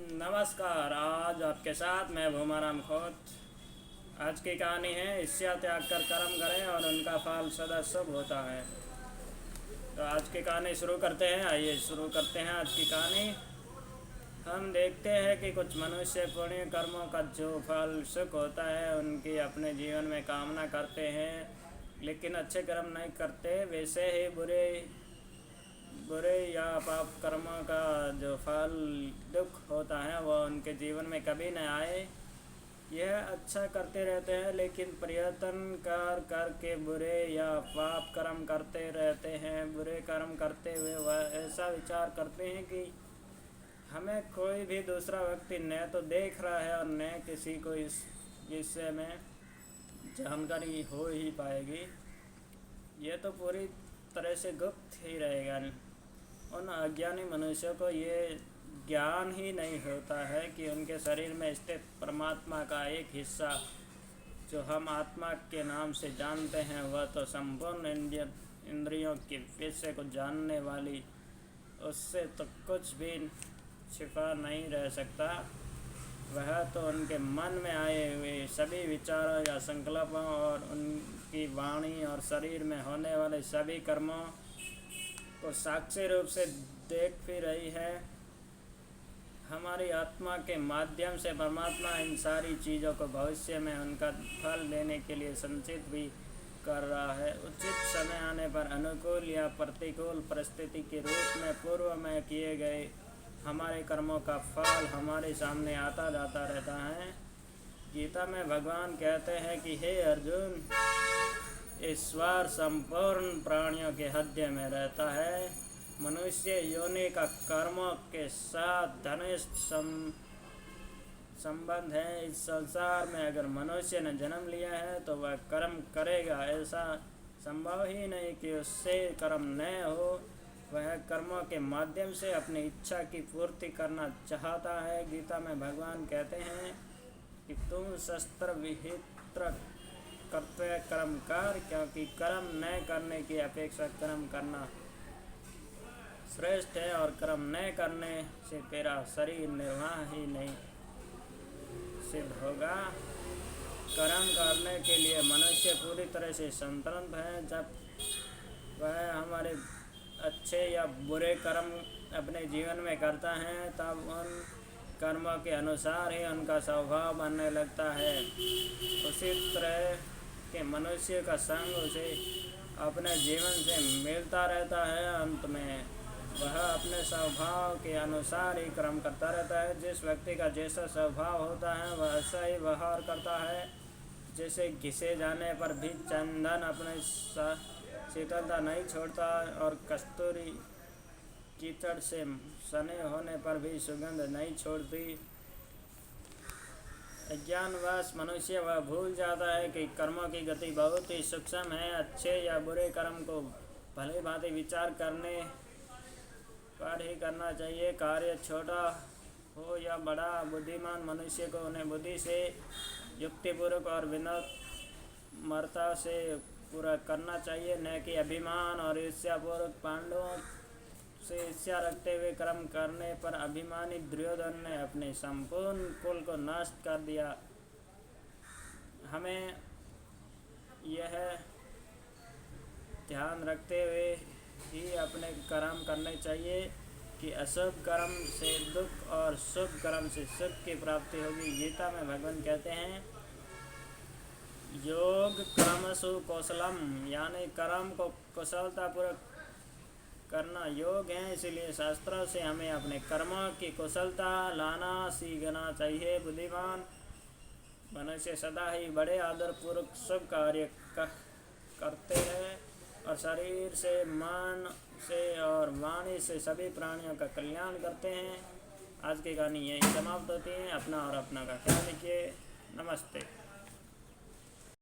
नमस्कार। आज आपके साथ मैं भूमाराम खोत। आज की कहानी है ईर्ष्या त्याग कर कर्म करें और उनका फल सदा शुभ होता है। तो आज की कहानी शुरू करते हैं। आइए शुरू करते हैं आज की कहानी। हम देखते हैं कि कुछ मनुष्य पुण्य कर्मों का जो फल सुख होता है उनकी अपने जीवन में कामना करते हैं, लेकिन अच्छे कर्म नहीं करते। वैसे ही बुरे या पाप कर्मों का जो फल दुख होता है वह उनके जीवन में कभी न आए। यह अच्छा करते रहते हैं लेकिन प्रयत्न करके बुरे या पाप कर्म करते रहते हैं। बुरे कर्म करते हुए वह ऐसा विचार करते हैं कि हमें कोई भी दूसरा व्यक्ति न तो देख रहा है और न किसी को इस विषय में जानकारी हो ही पाएगी। यह तो पूरी तरह से गुप्त ही रहेगा। उन अज्ञानी मनुष्यों को ये ज्ञान ही नहीं होता है कि उनके शरीर में स्थित परमात्मा का एक हिस्सा जो हम आत्मा के नाम से जानते हैं वह तो संपूर्ण इंद्रियों के विषय को जानने वाली, उससे तो कुछ भी छिपा नहीं रह सकता। वह तो उनके मन में आए हुए सभी विचारों या संकल्पों और उनकी वाणी और शरीर में होने वाले सभी कर्मों को साक्षी रूप से देख भी रही है। हमारी आत्मा के माध्यम से परमात्मा इन सारी चीज़ों को भविष्य में उनका फल देने के लिए संचित भी कर रहा है। उचित समय आने पर अनुकूल या प्रतिकूल परिस्थिति के रूप में पूर्व में किए गए हमारे कर्मों का फल हमारे सामने आता जाता रहता है। गीता में भगवान कहते हैं कि हे अर्जुन, ईश्वर संपूर्ण प्राणियों के हृदय में रहता है। मनुष्य योनि का कर्मों के साथ घनिष्ठ संबंध है। इस संसार में अगर मनुष्य ने जन्म लिया है तो वह कर्म करेगा। ऐसा संभव ही नहीं कि उससे कर्म न हो। वह कर्मों के माध्यम से अपनी इच्छा की पूर्ति करना चाहता है। गीता में भगवान कहते हैं कि तुम शस्त्र विहित कर्तव्य कर्म कर, क्योंकि कर्म न करने की अपेक्षा कर्म करना श्रेष्ठ है और कर्म न करने से तेरा शरीर निर्वाह ही नहीं सिद्ध होगा। कर्म करने के लिए मनुष्य पूरी तरह से स्वतंत्र है। जब वह हमारे अच्छे या बुरे कर्म अपने जीवन में करता है तब उन कर्मों के अनुसार ही उनका स्वभाव बनने लगता है। उसी तरह के मनुष्य का संग उसे अपने जीवन से मिलता रहता है। अंत में वह अपने स्वभाव के अनुसार ही कर्म करता रहता है। जिस व्यक्ति का जैसा स्वभाव होता है वह ऐसा ही व्यवहार करता है। जैसे घिसे जाने पर भी चंदन अपने शीतलता नहीं छोड़ता और कस्तूरी कीचड़ से सने होने पर भी सुगंध नहीं छोड़ती। अज्ञानवश मनुष्य वह भूल जाता है कि कर्मों की गति बहुत ही सूक्ष्म है। अच्छे या बुरे कर्म को भली भांति विचार करने पर ही करना चाहिए। कार्य छोटा हो या बड़ा, बुद्धिमान मनुष्य को उन्हें बुद्धि से, युक्तिपूर्वक और विनम्रता से पूरा करना चाहिए, न कि अभिमान और ईर्ष्यापूर्वक। पांडवों से ईर्ष्या रखते हुए कर्म करने पर अभिमानी दुर्योधन ने अपने संपूर्ण कुल को नष्ट कर दिया। हमें यह ध्यान रखते हुए ही अपने कर्म करने चाहिए कि अशुभ कर्म से दुख और शुभ कर्म से सुख की प्राप्ति होगी। गीता में भगवान कहते हैं योग कर्मसु कौशलम, यानी कर्म को कुशलतापूर्वक करना योग है। इसलिए शास्त्रों से हमें अपने कर्मों की कुशलता लाना सीखना चाहिए। बुद्धिमान मनुष्य सदा ही बड़े आदरपूर्वक शुभ कार्य करते हैं और शरीर से, मन से और वाणी से सभी प्राणियों का कल्याण करते हैं। आज की कहानी यही समाप्त होती है। अपना और अपना का ख्याल रखिए। नमस्ते।